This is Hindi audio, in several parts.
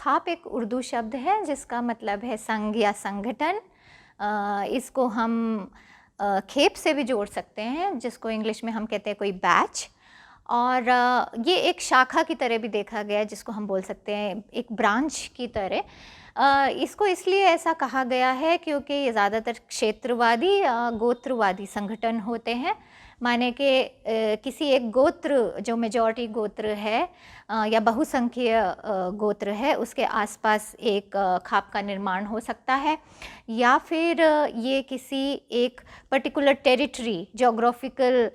खाप एक उर्दू शब्द है जिसका मतलब है संघ या संगठन। इसको हम खेप से भी जोड़ सकते हैं, जिसको इंग्लिश में हम कहते हैं कोई बैच। और ये एक शाखा की तरह भी देखा गया है, जिसको हम बोल सकते हैं एक ब्रांच की तरह। इसको इसलिए ऐसा कहा गया है क्योंकि ये ज़्यादातर क्षेत्रवादी गोत्रवादी संगठन होते हैं। माने कि किसी एक गोत्र जो मेजॉरिटी गोत्र है या बहुसंख्यीय गोत्र है, उसके आसपास एक खाप का निर्माण हो सकता है, या फिर ये किसी एक पर्टिकुलर टेरिटरी जोग्राफिकल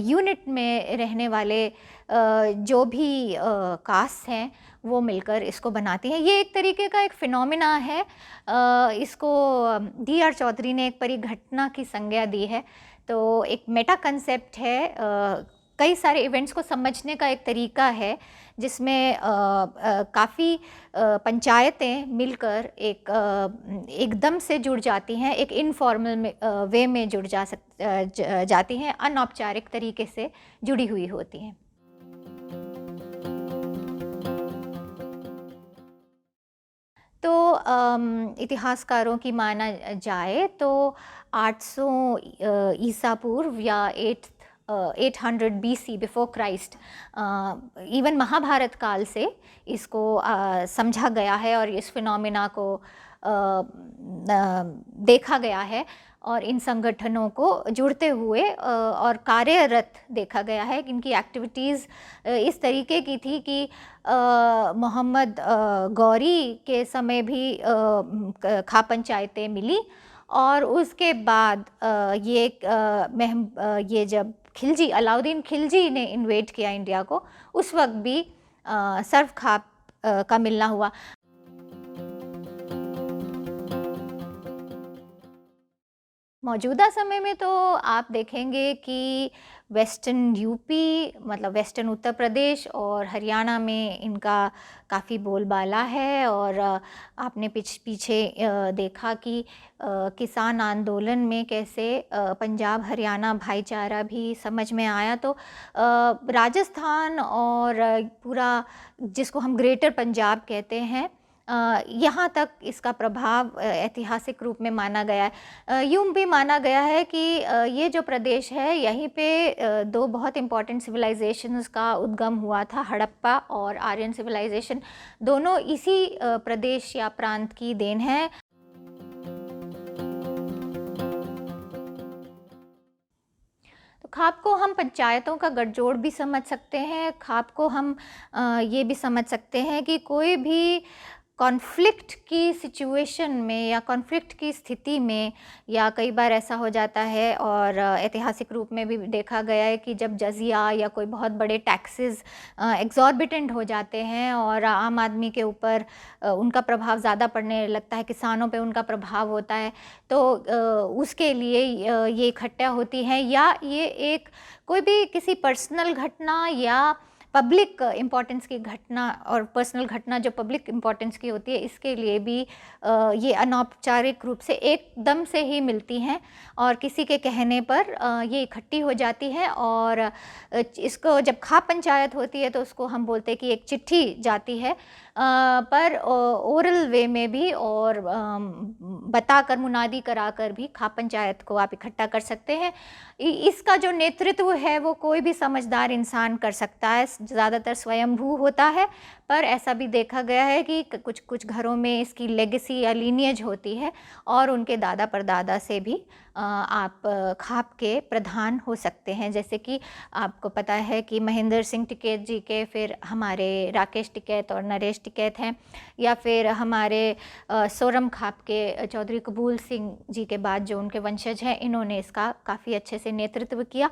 यूनिट में रहने वाले जो भी कास्ट हैं वो मिलकर इसको बनाती हैं। ये एक तरीके का एक फिनोमिना है। इसको D.R. चौधरी ने एक परिघटना की संज्ञा दी है। तो एक मेटा कंसेप्ट है, कई सारे इवेंट्स को समझने का एक तरीका है जिसमें काफ़ी पंचायतें मिलकर एकदम से जुड़ जाती हैं, एक इनफॉर्मल वे में जुड़ जाती हैं, अनौपचारिक तरीके से जुड़ी हुई होती हैं। तो इतिहासकारों की माना जाए तो 800 ईसा पूर्व या 800 BC before Christ, even Mahabharata काल से इसको समझा गया है और इस फिनोमिना को देखा गया है और इन संगठनों को जुड़ते हुए और कार्यरत देखा गया है। इनकी एक्टिविटीज़ इस तरीके की थी कि मोहम्मद गौरी के समय भी खाप पंचायतें मिली, और उसके बाद ये जब खिलजी अलाउद्दीन खिलजी ने इन्वेड किया इंडिया को, उस वक्त भी सर्व खाप का मिलना हुआ। मौजूदा समय में तो आप देखेंगे कि वेस्टर्न यूपी, मतलब वेस्टर्न उत्तर प्रदेश और हरियाणा में इनका काफ़ी बोलबाला है। और आपने पीछे देखा कि किसान आंदोलन में कैसे पंजाब हरियाणा भाईचारा भी समझ में आया। तो राजस्थान और पूरा जिसको हम ग्रेटर पंजाब कहते हैं, यहाँ तक इसका प्रभाव ऐतिहासिक रूप में माना गया है। यूं भी माना गया है कि ये जो प्रदेश है, यहीं पे दो बहुत इम्पॉर्टेंट सिविलाइजेशंस का उद्गम हुआ था, हड़प्पा और आर्यन सिविलाइजेशन। दोनों इसी प्रदेश या प्रांत की देन है। तो खाप को हम पंचायतों का गठजोड़ भी समझ सकते हैं। खाप को हम ये भी समझ सकते हैं कि कोई भी कॉन्फ्लिक्ट की सिचुएशन में या कॉन्फ्लिक्ट की स्थिति में, या कई बार ऐसा हो जाता है और ऐतिहासिक रूप में भी देखा गया है कि जब जजिया या कोई बहुत बड़े टैक्सेस एग्जॉर्बिटेंट हो जाते हैं और आम आदमी के ऊपर उनका प्रभाव ज़्यादा पड़ने लगता है, किसानों पे उनका प्रभाव होता है, तो उसके लिए ये इकट्ठा होती हैं, या ये एक कोई भी किसी पर्सनल घटना या पब्लिक इम्पॉर्टेंस की घटना, और पर्सनल घटना जो पब्लिक इम्पॉर्टेंस की होती है, इसके लिए भी ये अनौपचारिक रूप से एकदम से ही मिलती हैं और किसी के कहने पर ये इकट्ठी हो जाती है। और इसको जब खाप पंचायत होती है तो उसको हम बोलते हैं कि एक चिट्ठी जाती है, पर ओरल वे में भी और बताकर, मुनादी कराकर भी खाप पंचायत को आप इकट्ठा कर सकते हैं। इसका जो नेतृत्व है वो कोई भी समझदार इंसान कर सकता है, ज़्यादातर स्वयंभू होता है, पर ऐसा भी देखा गया है कि कुछ घरों में इसकी लेगेसी या लीनियज होती है और उनके दादा परदादा से भी आप खाप के प्रधान हो सकते हैं। जैसे कि आपको पता है कि महेंद्र सिंह टिकैत जी के फिर हमारे राकेश टिकैत और नरेश टिकैत हैं, या फिर हमारे सोरम खाप के चौधरी कबूल सिंह जी के बाद जो उनके वंशज हैं, इन्होंने इसका काफ़ी अच्छे से नेतृत्व किया।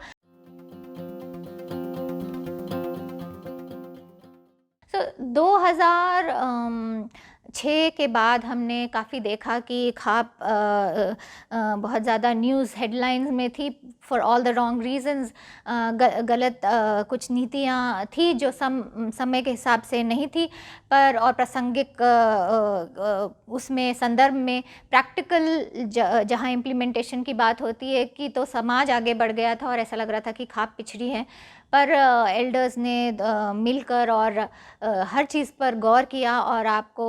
2006 के बाद हमने काफ़ी देखा कि खाप बहुत ज़्यादा न्यूज़ हेडलाइंस में थी for all the wrong reasons. गलत कुछ नीतियाँ थी जो समय के हिसाब से नहीं थी, पर और प्रासंगिक उसमें संदर्भ में प्रैक्टिकल जहाँ इम्प्लीमेंटेशन की बात होती है कि तो समाज आगे बढ़ गया था और ऐसा लग रहा था कि खाप पिछड़ी है। पर एल्डर्स ने मिलकर और हर चीज़ पर गौर किया और आपको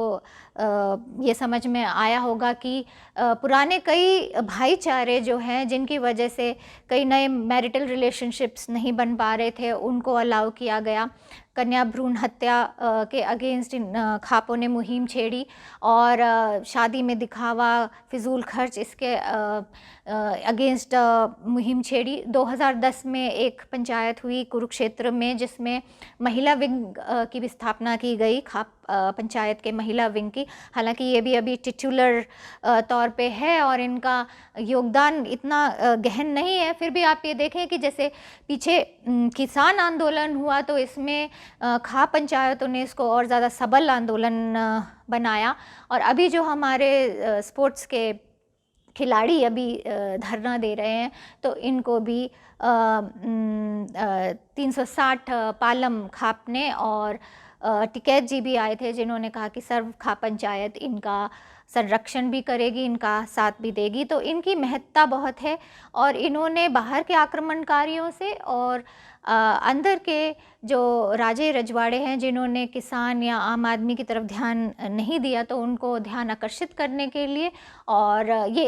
ये समझ में आया होगा कि पुराने कई भाईचारे जो हैं जिनकी वजह से कई नए मैरिटल रिलेशनशिप्स नहीं बन पा रहे थे, उनको अलाउ किया गया। कन्या भ्रूण हत्या के अगेंस्ट इन खापों ने मुहिम छेड़ी और शादी में दिखावा, फिजूल खर्च, इसके अगेंस्ट मुहिम छेड़ी। 2010 में एक पंचायत हुई कुरुक्षेत्र में जिसमें महिला विंग की भी स्थापना की गई, खाप पंचायत के महिला विंग की। हालांकि ये भी अभी टिटुलर तौर पे है और इनका योगदान इतना गहन नहीं है, फिर भी आप ये देखें कि जैसे पीछे किसान आंदोलन हुआ तो इसमें खाप पंचायतों ने इसको और ज़्यादा सबल आंदोलन बनाया। और अभी जो हमारे स्पोर्ट्स के खिलाड़ी अभी धरना दे रहे हैं तो इनको भी 360 पालम खाप ने और टिकैत जी भी आए थे जिन्होंने कहा कि सर्व खाप पंचायत इनका संरक्षण भी करेगी, इनका साथ भी देगी। तो इनकी महत्ता बहुत है और इन्होंने बाहर के आक्रमणकारियों से और अंदर के जो राजे रजवाड़े हैं जिन्होंने किसान या आम आदमी की तरफ ध्यान नहीं दिया तो उनको ध्यान आकर्षित करने के लिए, और ये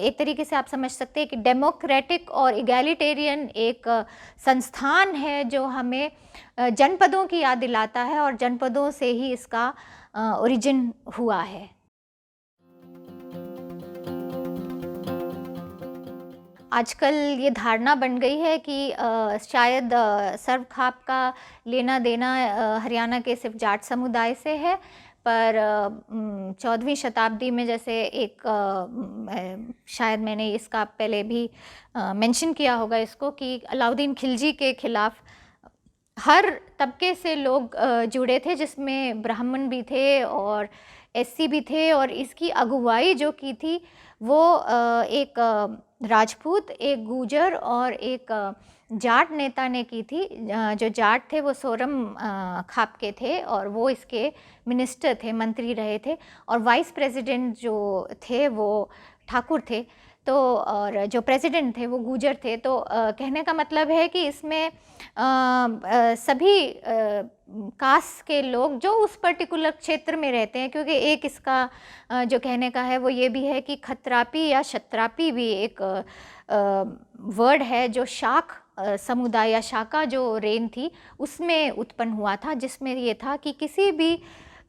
एक तरीके से आप समझ सकते हैं कि डेमोक्रेटिक और इगैलिटेरियन एक संस्थान है जो हमें जनपदों की याद दिलाता है और जनपदों से ही इसका ओरिजिन हुआ है। आजकल ये धारणा बन गई है कि शायद सर्व खाप का लेना देना हरियाणा के सिर्फ जाट समुदाय से है, पर 14वीं शताब्दी में जैसे एक शायद मैंने इसका पहले भी मेंशन किया होगा इसको कि अलाउद्दीन खिलजी के खिलाफ हर तबके से लोग जुड़े थे, जिसमें ब्राह्मण भी थे और एससी भी थे, और इसकी अगुवाई जो की थी वो एक राजपूत, एक गुजर और एक जाट नेता ने की थी। जो जाट थे वो सोरम खाप के थे और वो इसके मिनिस्टर थे, मंत्री रहे थे, और वाइस प्रेसिडेंट जो थे वो ठाकुर थे। तो और जो प्रेसिडेंट थे वो गुजर थे। तो कहने का मतलब है कि इसमें सभी कास्ट के लोग जो उस पर्टिकुलर क्षेत्र में रहते हैं, क्योंकि एक इसका जो कहने का है वो ये भी है कि खत्रापी या क्षत्रापी भी एक वर्ड है जो शाक समुदाय या शाका जो रेन थी उसमें उत्पन्न हुआ था, जिसमें ये था कि किसी भी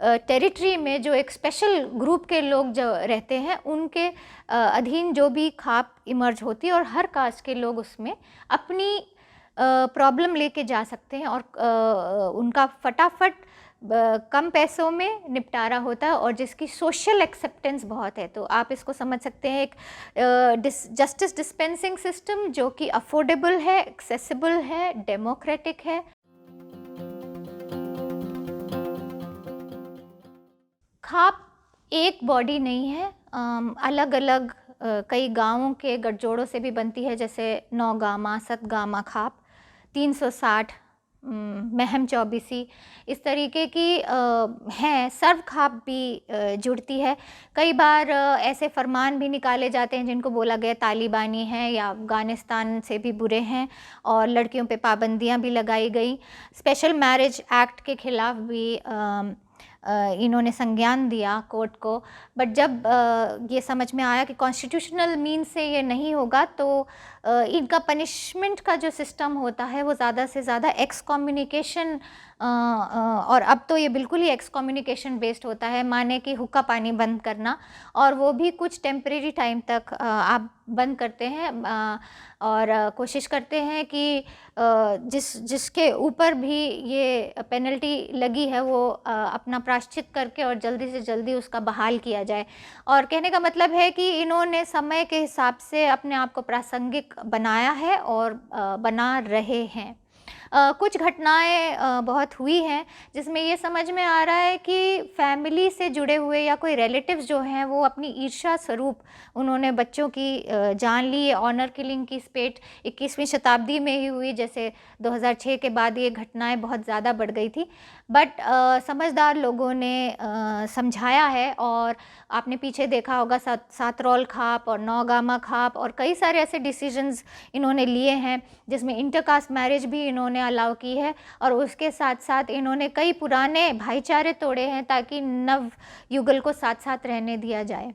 टेरिटरी में जो एक स्पेशल ग्रुप के लोग जो रहते हैं उनके अधीन जो भी खाप इमर्ज होती है और हर कास्ट के लोग उसमें अपनी प्रॉब्लम लेके जा सकते हैं और उनका फटाफट कम पैसों में निपटारा होता है और जिसकी सोशल एक्सेप्टेंस बहुत है। तो आप इसको समझ सकते हैं एक जस्टिस डिस्पेंसिंग सिस्टम जो कि अफोर्डेबल है, एक्सेसिबल है, डेमोक्रेटिक है। खाप एक बॉडी नहीं है, अलग अलग कई गांवों के गठजोड़ों से भी बनती है, जैसे नौगामा, सतगामा खाप, 360, महम चौबीसी, इस तरीके की हैं। सर्व खाप भी जुड़ती है। कई बार ऐसे फरमान भी निकाले जाते हैं जिनको बोला गया तालिबानी हैं या अफ़गानिस्तान से भी बुरे हैं, और लड़कियों पे पाबंदियां भी लगाई गई। स्पेशल मैरिज एक्ट के ख़िलाफ़ भी इन्होंने संज्ञान दिया कोर्ट को, बट जब ये समझ में आया कि कॉन्स्टिट्यूशनल मीन से ये नहीं होगा तो इनका पनिशमेंट का जो सिस्टम होता है वो ज़्यादा से ज़्यादा एक्सकम्युनिकेशन, और अब तो ये बिल्कुल ही एक्सकम्युनिकेशन बेस्ड होता है, माने कि हुक्का पानी बंद करना, और वो भी कुछ टेम्परेरी टाइम तक आप बंद करते हैं और कोशिश करते हैं कि जिसके ऊपर भी ये पेनल्टी लगी है वो अपना प्रायश्चित करके और जल्दी से जल्दी उसका बहाल किया जाए। और कहने का मतलब है कि इन्होंने समय के हिसाब से अपने आप को प्रासंगिक बनाया है और बना रहे हैं। कुछ घटनाएं बहुत हुई हैं जिसमें ये समझ में आ रहा है कि फैमिली से जुड़े हुए या कोई रिलेटिव्स जो हैं वो अपनी ईर्ष्या स्वरूप उन्होंने बच्चों की जान ली। ऑनर किलिंग की स्पेट 21वीं शताब्दी में ही हुई, जैसे 2006 के बाद ये घटनाएं बहुत ज़्यादा बढ़ गई थी, बट समझदार लोगों ने समझाया है। और आपने पीछे देखा होगा सातरौल खाप और नौगामा खाप और कई सारे ऐसे डिसीजंस इन्होंने लिए हैं जिसमें इंटरकास्ट मैरिज भी इन्होंने में अलाउ की है, और उसके साथ साथ इन्होंने कई पुराने भाईचारे तोड़े हैं ताकि नव युगल को साथ साथ रहने दिया जाए।